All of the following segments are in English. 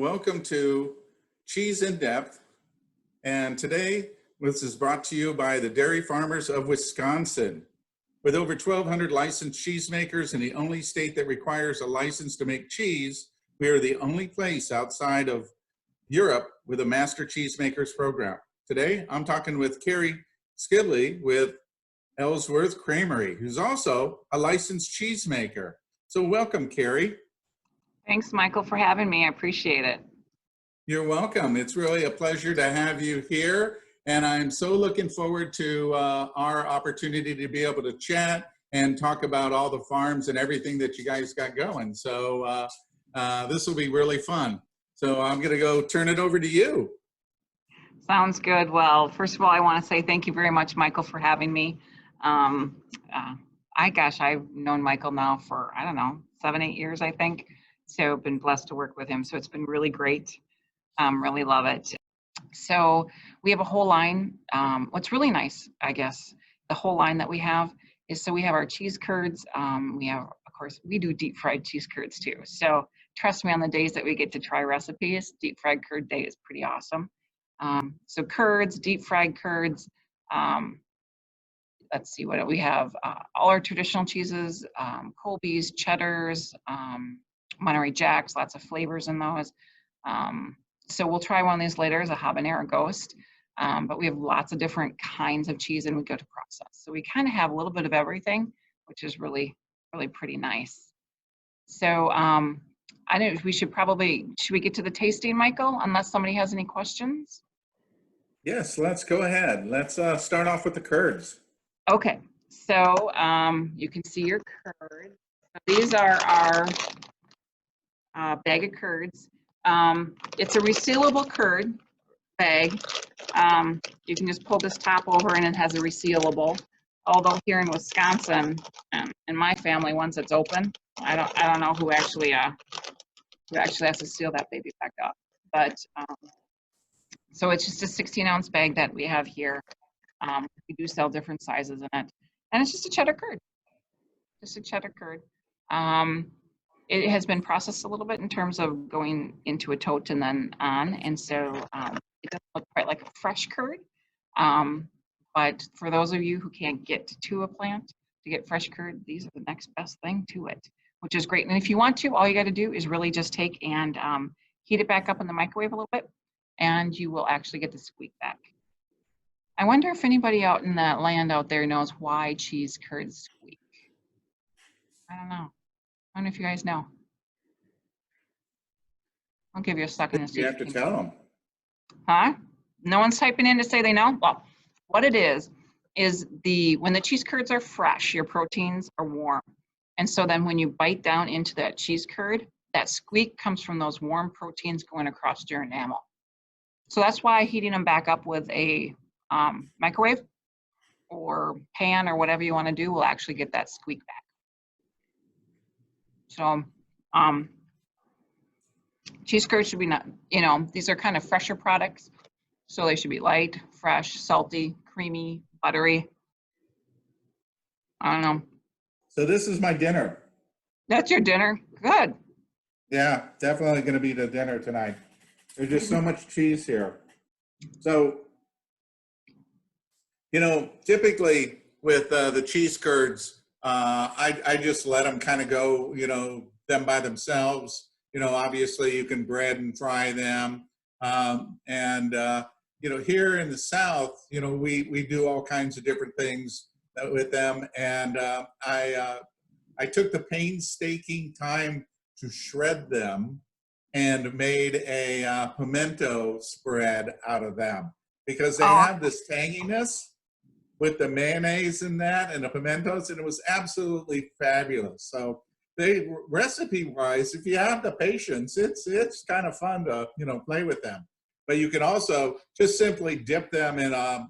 welcome to Cheese in Depth. And today, this is brought to you by the Dairy Farmers of Wisconsin. With over 1,200 licensed cheesemakers and the only state that requires a license to make cheese, we are the only place outside of Europe with a master cheesemakers program. Today, I'm talking with Kari Skibbie with Ellsworth Creamery, who's also a licensed cheesemaker. So welcome, Kari. Thanks, Michael, for having me. I appreciate it. You're welcome. It's really a pleasure to have you here. And I'm so looking forward to our opportunity to be able to chat and talk about all the farms and everything that you guys got going. So this will be really fun. So I'm going to go turn it over to you. Sounds good. Well, first of all, I want to say thank you very much, Michael, for having me. I've known Michael now for, 7-8 years, I think. So been blessed to work with him. So it's been really great. Really love it. So we have a whole line. What's really nice, I guess, the whole line that we have is, so we have our cheese curds. We have, of course, we do deep fried cheese curds too. So trust me, on the days that we get to try recipes, deep fried curd day is pretty awesome. So curds, deep fried curds. Let's see what we have. All our traditional cheeses, Colby's, cheddars, Monterey Jacks, lots of flavors in those. So we'll try one of these later as a Habanero Ghost. But we have lots of different kinds of cheese and we go to process. So we kind of have a little bit of everything, which is really, really pretty nice. So I know should we get to the tasting, Michael, unless somebody has any questions? Yes, let's go ahead. Let's start off with the curds. Okay, so you can see your curds. These are our bag of curds. It's a resealable curd bag. You can just pull this top over and it has a resealable. Although here in Wisconsin, in my family, once it's open, I don't know who actually has to seal that baby back up. But so it's just a 16-ounce bag that we have here. We do sell different sizes in it, and it's just a cheddar curd. Just a cheddar curd. It has been processed a little bit in terms of going into a tote and then on, and so it doesn't look quite like a fresh curd. But for those of you who can't get to a plant to get fresh curd, these are the next best thing to it, which is great. And if you want to, all you got to do is really just take and heat it back up in the microwave a little bit, and you will actually get the squeak back. I wonder if anybody out in that land out there knows why cheese curds squeak. I don't know. I don't know if you guys know. I'll give you a second to see. You have to tell them. Huh? No one's typing in to say they know? Well, what it is when the cheese curds are fresh, your proteins are warm. And so then when you bite down into that cheese curd, that squeak comes from those warm proteins going across your enamel. So that's why heating them back up with a microwave or pan or whatever you want to do will actually get that squeak back. So cheese curds should be these are kind of fresher products, so they should be light, fresh, salty, creamy, buttery. I don't know. So this is my dinner. That's your dinner? Good. Yeah, definitely going to be the dinner tonight. There's just so much cheese here. So, typically with the cheese curds, I just let them kind of go, them by themselves. Obviously you can bread and fry them. Here in the South, we do all kinds of different things with them. And I took the painstaking time to shred them and made a pimento spread out of them because they have this tanginess with the mayonnaise in that and the pimentos, and it was absolutely fabulous. So recipe-wise, if you have the patience, it's kind of fun to play with them. But you can also just simply dip them in a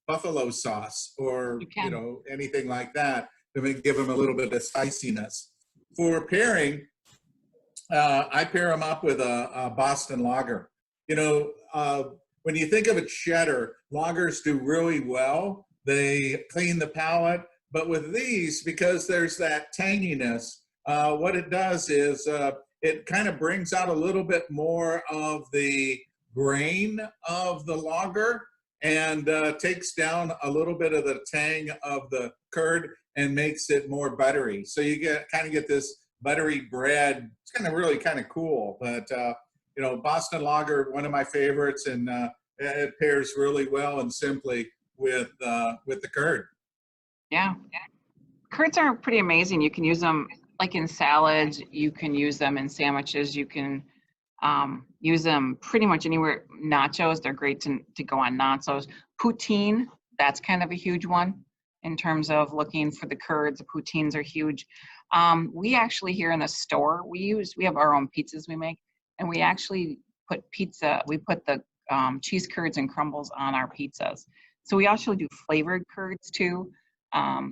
buffalo sauce or anything like that to give them a little bit of spiciness. For pairing, I pair them up with a Boston lager. When you think of a cheddar, lagers do really well. They clean the palate. But with these, because there's that tanginess, what it does is it kind of brings out a little bit more of the grain of the lager and takes down a little bit of the tang of the curd and makes it more buttery. So you get this buttery bread. It's kind of really kind of cool. But you know, Boston Lager, one of my favorites, and it pairs really well and simply with the curd. Yeah. Curds are pretty amazing. You can use them like in salads. You can use them in sandwiches. You can use them pretty much anywhere. Nachos, they're great to go on nachos. Poutine, that's kind of a huge one in terms of looking for the curds. The poutines are huge. We actually here in the store, we have our own pizzas we make, and we actually put the cheese curds and crumbles on our pizzas. So we actually do flavored curds too.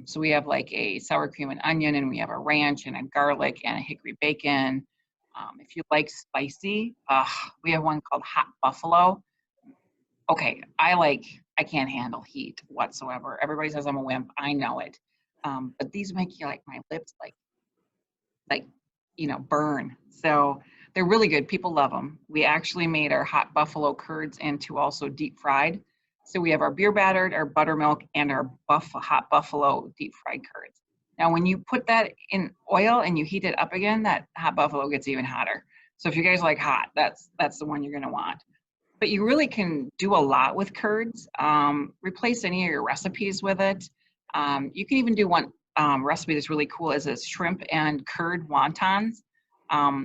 So we have like a sour cream and onion, and we have a ranch and a garlic and a hickory bacon. If you like spicy, we have one called Hot Buffalo. Okay, I can't handle heat whatsoever. Everybody says I'm a wimp. I know it. But these make you like my lips like burn. So they're really good. People love them. We actually made our Hot Buffalo curds into also deep fried. So we have our beer battered, our buttermilk, and our Hot Buffalo deep fried curds. Now, when you put that in oil and you heat it up again, that Hot Buffalo gets even hotter. So if you guys like hot, that's the one you're gonna want. But you really can do a lot with curds. Replace any of your recipes with it. You can even do one recipe that's really cool is a shrimp and curd wontons.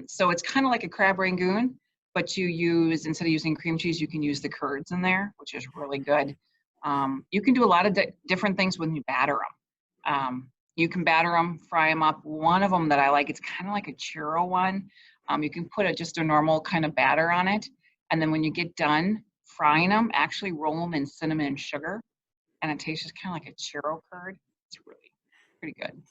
So it's kind of like a crab rangoon, but instead of using cream cheese, you can use the curds in there, which is really good. You can do a lot of different things when you batter them. You can batter them, fry them up. One of them that I like, it's kind of like a churro one. You can put just a normal kind of batter on it. And then when you get done frying them, actually roll them in cinnamon and sugar. And it tastes just kind of like a churro curd. It's really pretty good.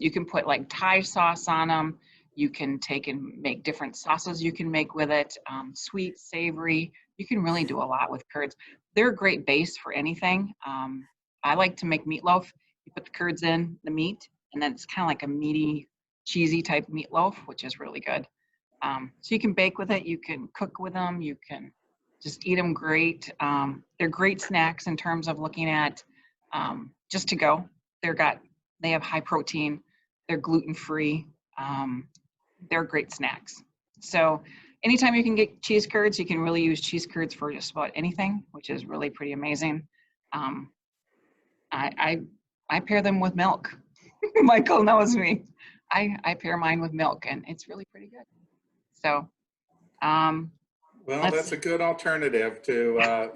You can put like Thai sauce on them. You can take and make different sauces you can make with it. Sweet, savory. You can really do a lot with curds. They're a great base for anything. I like to make meatloaf. You put the curds in, the meat, and then it's kind of like a meaty, cheesy type meatloaf, which is really good. So you can bake with it. You can cook with them. You can just eat them great. They're great snacks in terms of looking at just to go. They have high protein. They're gluten-free. They're great snacks. So anytime you can get cheese curds, you can really use cheese curds for just about anything, which is really pretty amazing. I pair them with milk. Michael knows me. I pair mine with milk, and it's really pretty good. So, well, that's a good alternative to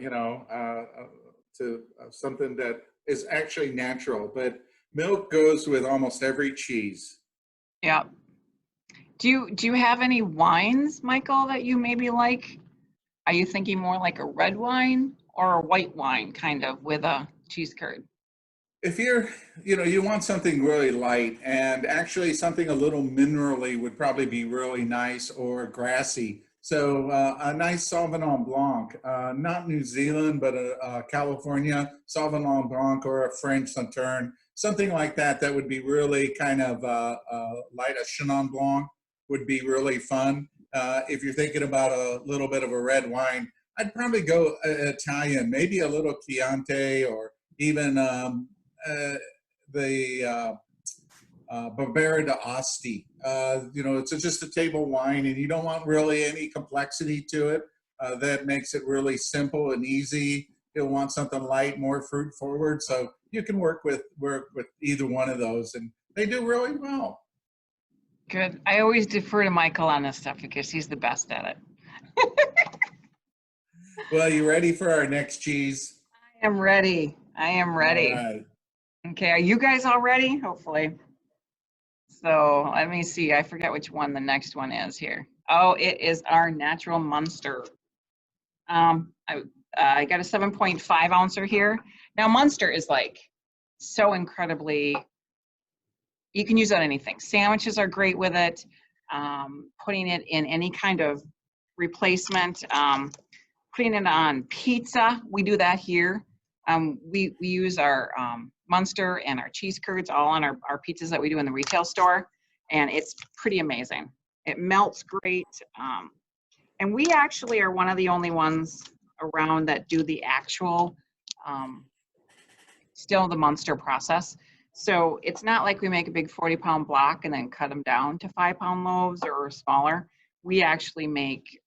to something that is actually natural. But milk goes with almost every cheese. Yeah. Do you have any wines, Michael, that you maybe like? Are you thinking more like a red wine or a white wine, kind of with a cheese curd? If you want something really light, and actually something a little minerally would probably be really nice, or grassy. So a nice Sauvignon Blanc, not New Zealand, but a California Sauvignon Blanc or a French Sauterne, something like that. That would be really kind of light. A Chenin Blanc would be really fun. If you're thinking about a little bit of a red wine, I'd probably go Italian, maybe a little Chianti, or even the Barbera d'Asti. It's just a table wine, and you don't want really any complexity to it. That makes it really simple and easy. You'll want something light, more fruit forward. So you can work with either one of those, and they do really well. Good. I always defer to Michael on this stuff because he's the best at it. Well, you ready for our next cheese? I am ready. I am ready. All right. Okay, are you guys all ready? Hopefully. So let me see. I forget which one the next one is here. Oh, it is our natural Muenster. I got a 7.5 ouncer here. Now Muenster is like so incredibly, you can use it on anything. Sandwiches are great with it. Putting it in any kind of replacement. Putting it on pizza. We do that here. We use our Muenster and our cheese curds all on our pizzas that we do in the retail store, and it's pretty amazing. It melts great. And we actually are one of the only ones around that do the actual, still the Muenster process. So it's not like we make a big 40-pound block and then cut them down to 5-pound loaves or smaller. We actually make,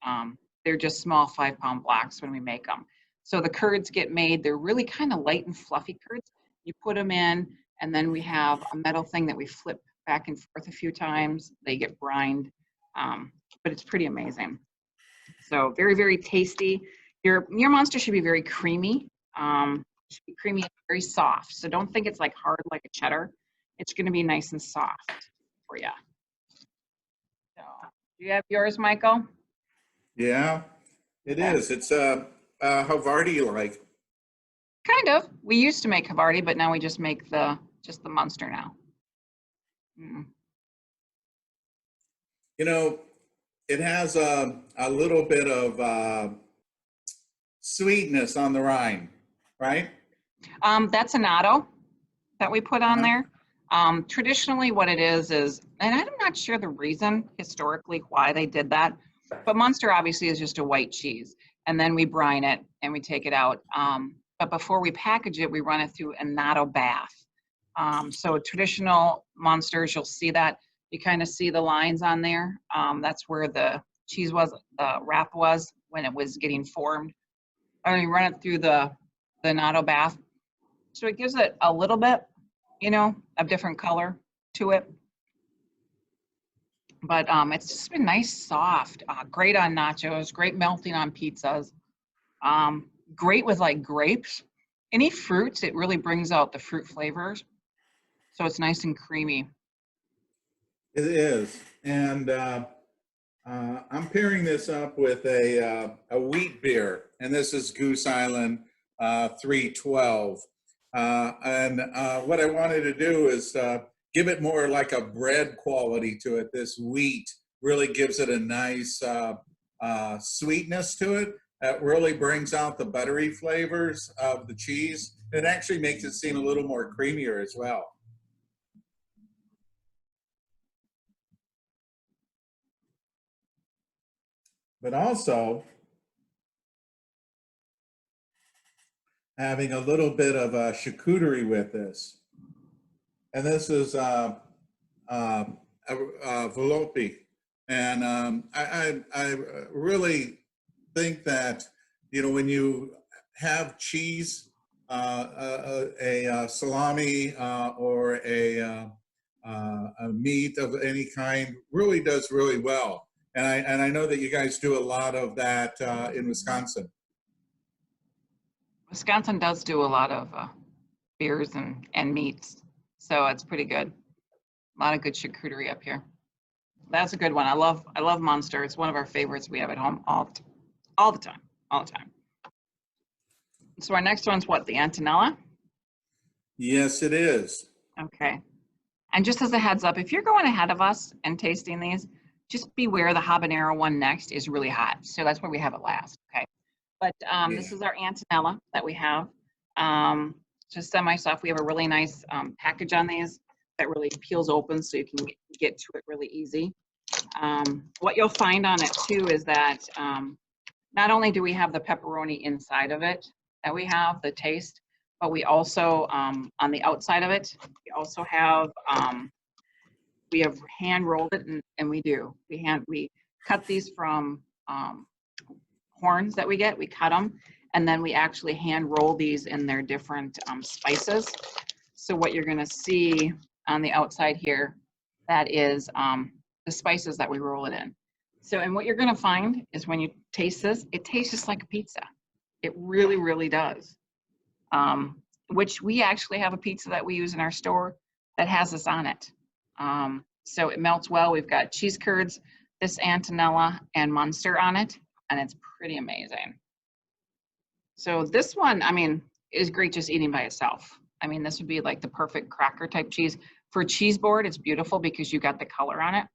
they're just small 5-pound blocks when we make them. So the curds get made, they're really kind of light and fluffy curds. You put them in, and then we have a metal thing that we flip back and forth a few times. They get brined, but it's pretty amazing. So very, very tasty. Your Muenster should be very creamy. Should be creamy and very soft. So don't think it's like hard like a cheddar. It's going to be nice and soft for you. So do you have yours, Michael? Yeah, it is. It's Havarti-like. Kind of. We used to make Havarti, but now we just make the Muenster now. You know, it has a little bit of sweetness on the rind, right? That's annatto that we put on there. Traditionally, what it is, and I'm not sure the reason historically why they did that, but Muenster obviously is just a white cheese, and then we brine it and we take it out. But before we package it, we run it through an annatto bath. So traditional Muensters, you'll see that. You kind of see the lines on there. That's where the cheese was, the wrap was when it was getting formed. And you run it through the annatto bath. So it gives it a little bit, of different color to it. But it's just been nice, soft, great on nachos, great melting on pizzas, great with like grapes. Any fruits, it really brings out the fruit flavors. So it's nice and creamy. It is. And I'm pairing this up with a wheat beer, and this is Goose Island 312. And what I wanted to do is give it more like a bread quality to it. This wheat really gives it a nice sweetness to it. That really brings out the buttery flavors of the cheese. It actually makes it seem a little more creamier as well. But also having a little bit of a charcuterie with this. And this is velouté. And I really think that, when you have cheese, a salami or a meat of any kind really does really well. And I know that you guys do a lot of that in Wisconsin. Wisconsin does do a lot of beers and meats, so it's pretty good. A lot of good charcuterie up here. That's a good one. I love Muenster. It's one of our favorites we have at home all the time. So our next one's what, the Antonella? Yes, it is. Okay. And just as a heads up, if you're going ahead of us and tasting these, just beware the Habanero one next is really hot. So that's why we have it last, okay? But This is our Antonella that we have. Just semi-soft. We have a really nice package on these that really peels open so you can get to it really easy. What you'll find on it too is that not only do we have the pepperoni inside of it that we have, the taste, but we also, on the outside of it, we also have, we have hand rolled it, and we cut these from horns that we get, we cut them, and then we actually hand roll these in their different spices. So what you're gonna see on the outside here, that is the spices that we roll it in. So, and what you're gonna find is when you taste this, it tastes just like a pizza. It really, really does. Which we actually have a pizza that we use in our store that has this on it. So it melts well. We've got cheese curds, this Antonella, and Muenster on it, and it's pretty amazing. So this one, is great just eating by itself. This would be like the perfect cracker type cheese. For a cheese board, it's beautiful because you got the color on it.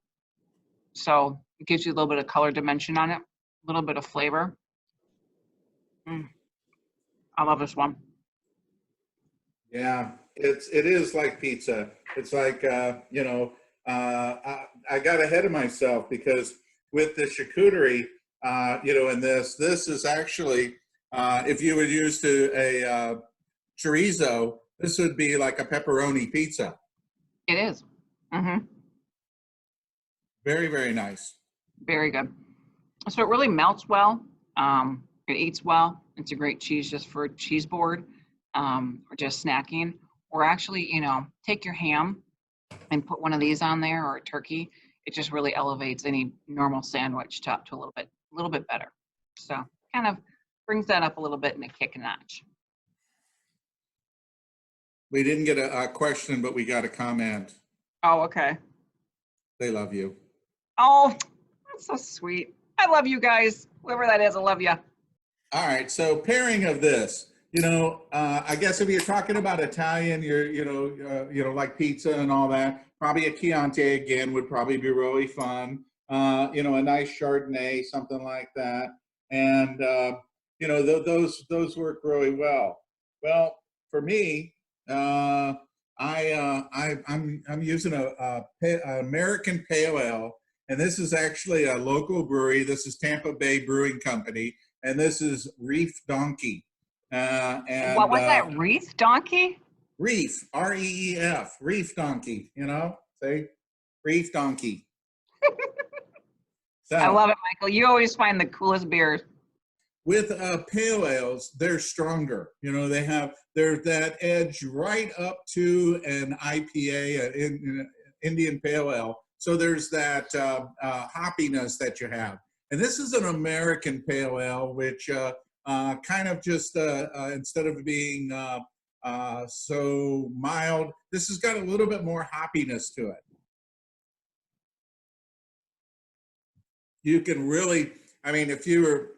So it gives you a little bit of color dimension on it, a little bit of flavor. I love this one. Yeah, it is like pizza. It's like I got ahead of myself because with the charcuterie, and this is actually, if you would use a chorizo, this would be like a pepperoni pizza. It is. Mm-hmm. Very, very nice. Very good. So it really melts well. It eats well. It's a great cheese just for a cheese board, or just snacking. Or actually, take your ham and put one of these on there, or a turkey. It just really elevates any normal sandwich to a little bit better. So kind of brings that up a little bit and a kick a notch. We didn't get a question, but we got a comment. Oh, okay. They love you. Oh, that's so sweet. I love you guys. Whoever that is, I love you. All right. So pairing of this, I guess if you're talking about Italian, like pizza and all that, probably a Chianti again would probably be really fun. A nice Chardonnay, something like that. And, those work really well. Well, for me, I'm using a American Pale Ale, and this is actually a local brewery. This is Tampa Bay Brewing Company, and this is Reef Donkey. What was that? Wreath Donkey? Reef, R-E-E-F, Reef Donkey. Say Reef Donkey. So, I love it, Michael. You always find the coolest beers. With pale ales, they're stronger. There's that edge right up to an IPA, an Indian Pale Ale. So there's that hoppiness that you have. And this is an American Pale Ale, which kind of just, instead of being so mild, this has got a little bit more hoppiness to it. You can really, if you were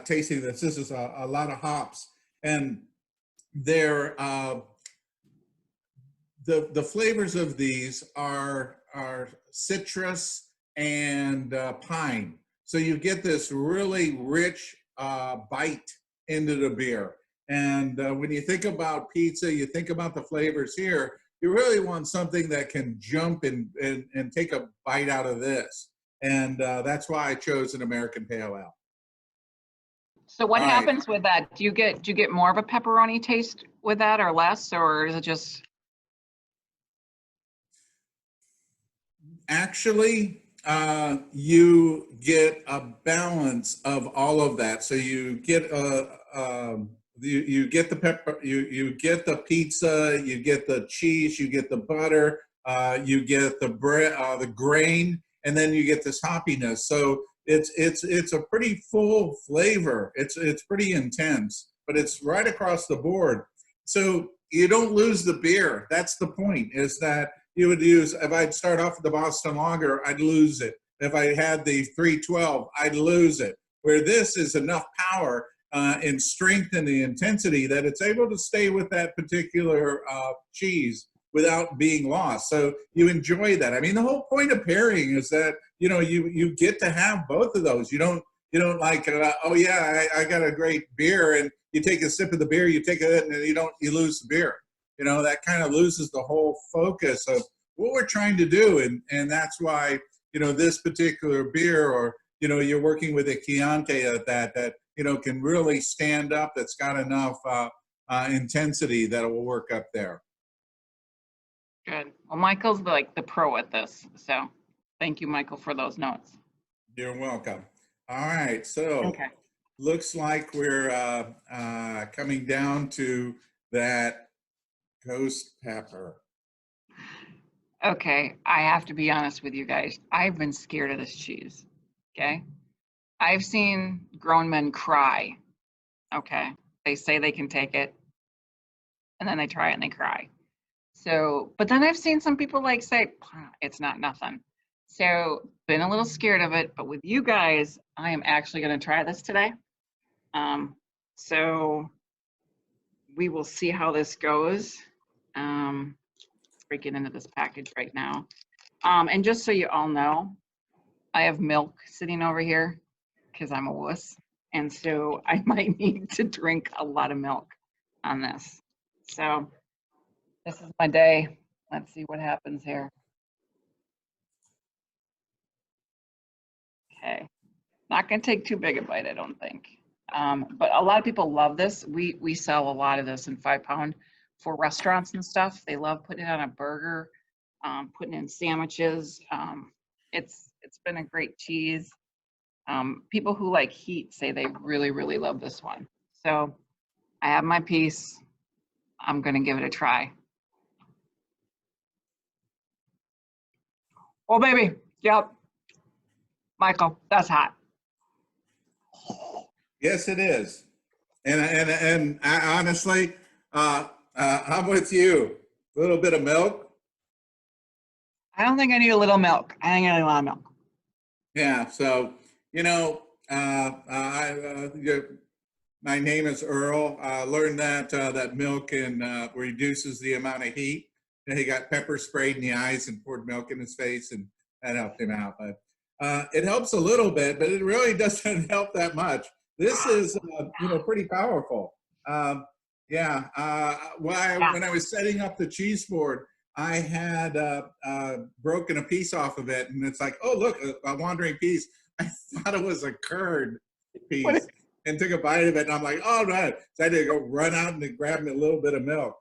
tasting this is a lot of hops, and they're the flavors of these are citrus and pine. So you get this really rich bite into the beer. And when you think about pizza, you think about the flavors here, you really want something that can jump and take a bite out of this. And that's why I chose an American Pale Ale. So what happens with that? Do you get more of a pepperoni taste with that, or less, or is it just? Actually, you get a balance of all of that. So you get you get the pepper, you get the pizza, you get the cheese, you get the butter, you get the bread, the grain, and then you get this hoppiness. So it's a pretty full flavor. It's pretty intense, but it's right across the board. So you don't lose the beer. That's the point, is that you would use, if I'd start off with the Boston Lager, I'd lose it. If I had the 312, I'd lose it. Where this is enough power and strength and the intensity that it's able to stay with that particular cheese without being lost. So you enjoy that. The whole point of pairing is that, you get to have both of those. You don't like, oh yeah, I got a great beer, and you take a sip of the beer, you take it, and you lose the beer. That kind of loses the whole focus of what we're trying to do. And that's why, this particular beer, or, you're working with a Chianti that can really stand up, that's got enough intensity that it will work up there. Good. Well, Michael's like the pro at this. So thank you, Michael, for those notes. You're welcome. All right. So looks like we're coming down to that ghost pepper. Okay, I have to be honest with you guys. I've been scared of this cheese. Okay, I've seen grown men cry. Okay, they say they can take it, and then they try it and they cry. So, but then I've seen some people say it's not nothing. So, been a little scared of it. But with you guys, I am actually going to try this today. So we will see how this goes. Breaking into this package right now. And just so you all know, I have milk sitting over here because I'm a wuss. And so I might need to drink a lot of milk on this. So this is my day. Let's see what happens here. Okay. Not gonna take too big a bite, I don't think. But a lot of people love this. We sell a lot of this in 5-pound for restaurants and stuff. They love putting it on a burger, putting in sandwiches. It's been a great cheese. People who like heat say they really, really love this one. So I have my piece. I'm gonna give it a try. Oh, baby. Yep. Michael, that's hot. Yes, it is. And I, honestly, I'm with you. A little bit of milk. I don't think I need a little milk. I think I need a lot of milk. Yeah. So, you know, my name is Earl. I learned that that milk reduces the amount of heat. And he got pepper sprayed in the eyes and poured milk in his face, and that helped him out. But it helps a little bit, but it really doesn't help that much. This is, pretty powerful. Yeah. When I was setting up the cheese board, I had broken a piece off of it, and it's like, oh, look, a wandering piece. I thought it was a curd piece and took a bite of it, and I'm like, oh, no. So I had to go run out and grab me a little bit of milk.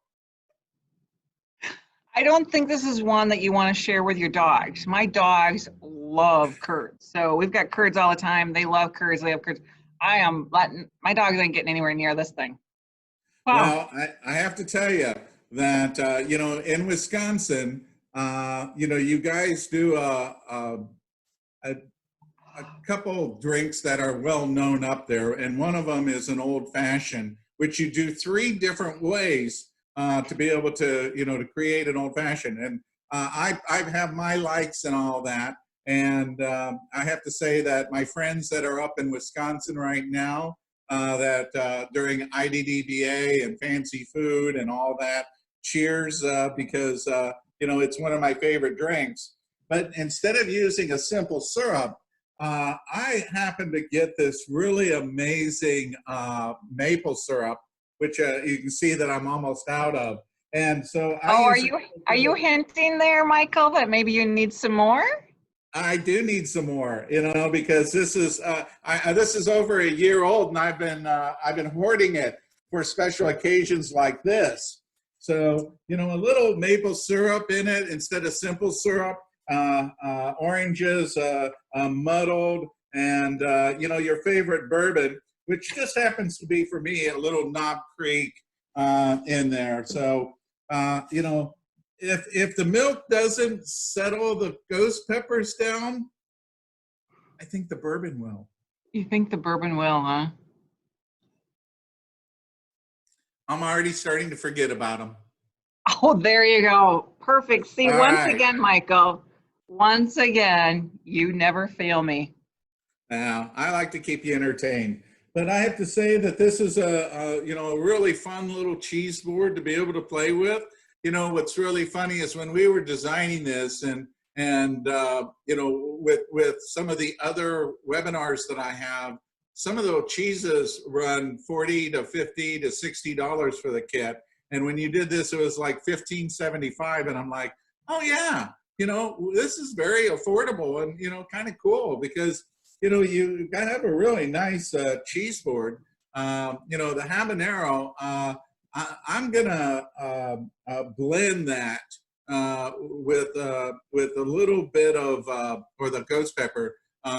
I don't think this is one that you want to share with your dogs. My dogs love curds. So we've got curds all the time. They love curds. They have curds. My dogs ain't getting anywhere near this thing. Wow. Well, I have to tell you that, in Wisconsin, you guys do a couple drinks that are well known up there. And one of them is an old fashioned, which you do 3 different ways to be able to, to create an old fashioned. And I have my likes and all that. And I have to say that my friends that are up in Wisconsin right now, that during IDDBA and fancy food and all that, cheers, because, it's one of my favorite drinks. But instead of using a simple syrup, I happen to get this really amazing maple syrup, which you can see that I'm almost out of. And so are you hinting there, Michael, that maybe you need some more? I do need some more, because this is this is over a year old, and I've been hoarding it for special occasions like this. So, a little maple syrup in it instead of simple syrup, oranges muddled, and your favorite bourbon, which just happens to be for me a little Knob Creek in there. So, if the milk doesn't settle the ghost peppers down, I think the bourbon will. You think the bourbon will, huh? I'm already starting to forget about them. Oh, there you go. Perfect. See, All once right. again, Michael, once again, you never fail me. Now, I like to keep you entertained. But I have to say that this is a really fun little cheese board to be able to play with. What's really funny is when we were designing this and with some of the other webinars that I have, some of the cheeses run $40 to $50 to $60 for the kit. And when you did this, it was like $15.75. And I'm like, oh yeah, this is very affordable and, kind of cool because, you got to have a really nice cheese board. The habanero, I'm gonna blend that with a little bit of or the ghost pepper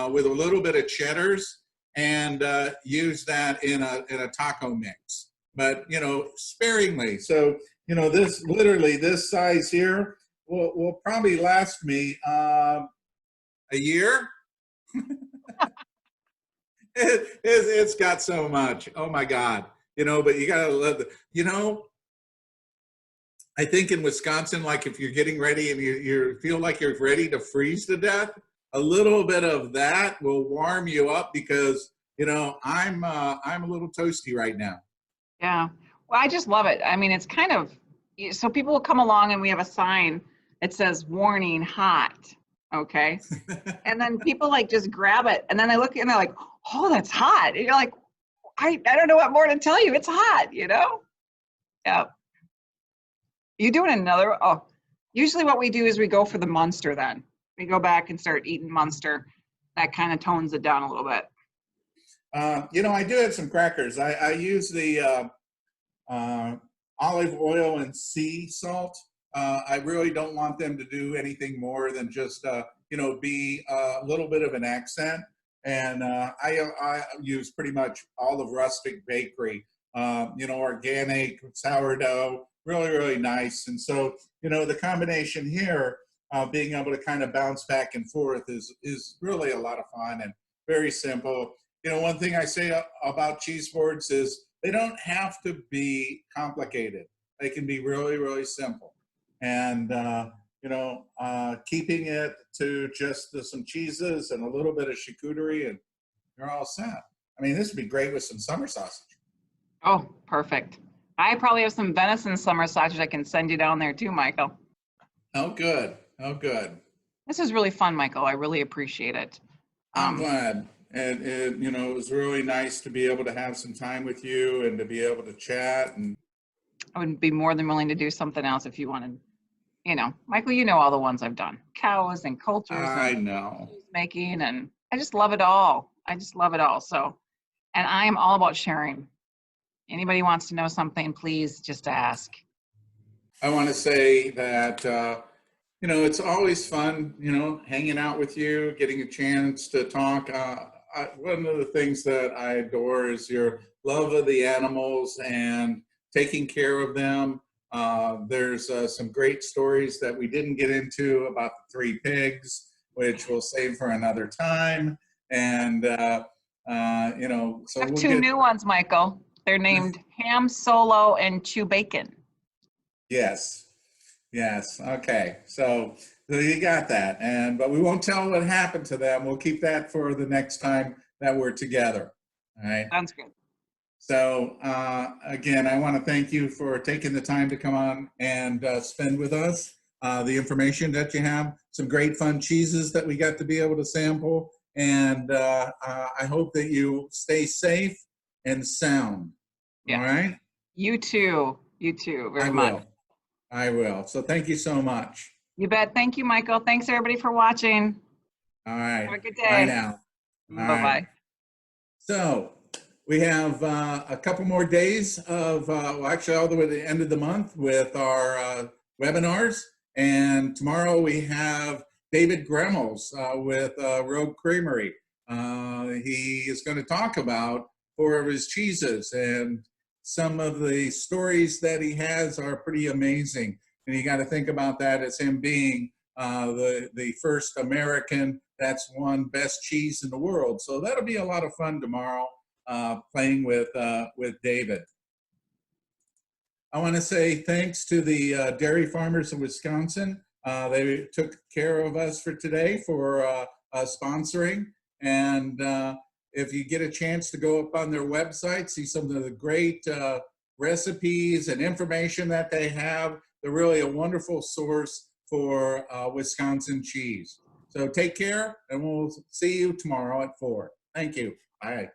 with a little bit of cheddars and use that in a taco mix, but sparingly. So this size here will probably last me a year. It's got so much. Oh my God. But you gotta love the, I think in Wisconsin, like if you're getting ready and you feel like you're ready to freeze to death, a little bit of that will warm you up because, I'm a little toasty right now. Yeah. Well, I just love it. I mean, it's kind of, so people will come along and we have a sign that says warning hot. Okay. And then people like just grab it and then they look and they're like, oh, that's hot. And you're like, I don't know what more to tell you. It's hot, Yeah. You doing another? Oh, usually what we do is we go for the Muenster then. We go back and start eating Muenster. that kind of tones it down a little bit. You know, I do have some crackers. I use the olive oil and sea salt. I really don't want them to do anything more than just, you know, be a little bit of an accent. And I use pretty much all of Rustic Bakery, you know, organic sourdough, really, really nice. And so, you know, the combination here, being able to kind of bounce back and forth is really a lot of fun and very simple. You know, one thing I say about cheese boards is they don't have to be complicated. They can be really, really simple. And, you know, keeping it to just some cheeses and a little bit of charcuterie, and you're all set. I mean, this would be great with some summer sausage. Oh, perfect. I probably have some venison summer sausage I can send you down there too, Michael. Oh, good. Oh, good. This is really fun, Michael. I really appreciate it. I'm glad. And you know, it was really nice to be able to have some time with you and to be able to chat. And I would be more than willing to do something else if you wanted. You know, Michael, you know all the ones I've done. Cows and cultures I and know. cheese making, and I just love it all. I just love it all. So, and I am all about sharing. Anybody wants to know something, please just ask. I want to say that, you know, it's always fun, you know, hanging out with you, getting a chance to talk. One of the things that I adore is your love of the animals and taking care of them. There's some great stories that we didn't get into about the 3 pigs, which we'll save for another time. And, you know, so I have we'll 2 get, new ones, Michael. They're named Ham Solo and Chew Bacon. yes. Yes. Okay. So you got that, but we won't tell what happened to them. We'll keep that for the next time that we're together. All right. Sounds good. So again, I want to thank you for taking the time to come on and spend with us the information that you have. Some great fun cheeses that we got to be able to sample, and I hope that you stay safe and sound. Yeah. All right. You too. You too. Very I much. will. I will. So thank you so much. You bet. Thank you, Michael. Thanks everybody for watching. All right. Have a good Bye day. now. All Bye-bye. right. So we have a couple more days of, well, actually all the way to the end of the month with our webinars. And tomorrow we have David Gremmels with Rogue Creamery. He is going to talk about 4 of his cheeses, and some of the stories that he has are pretty amazing. And you got to think about that as him being the first American that's won best cheese in the world. So that'll be a lot of fun tomorrow, playing with David. I want to say thanks to the dairy farmers of Wisconsin. They took care of us for today for sponsoring. And if you get a chance to go up on their website, see some of the great recipes and information that they have. They're really a wonderful source for Wisconsin cheese. So take care, and we'll see you tomorrow at 4. Thank you. Bye.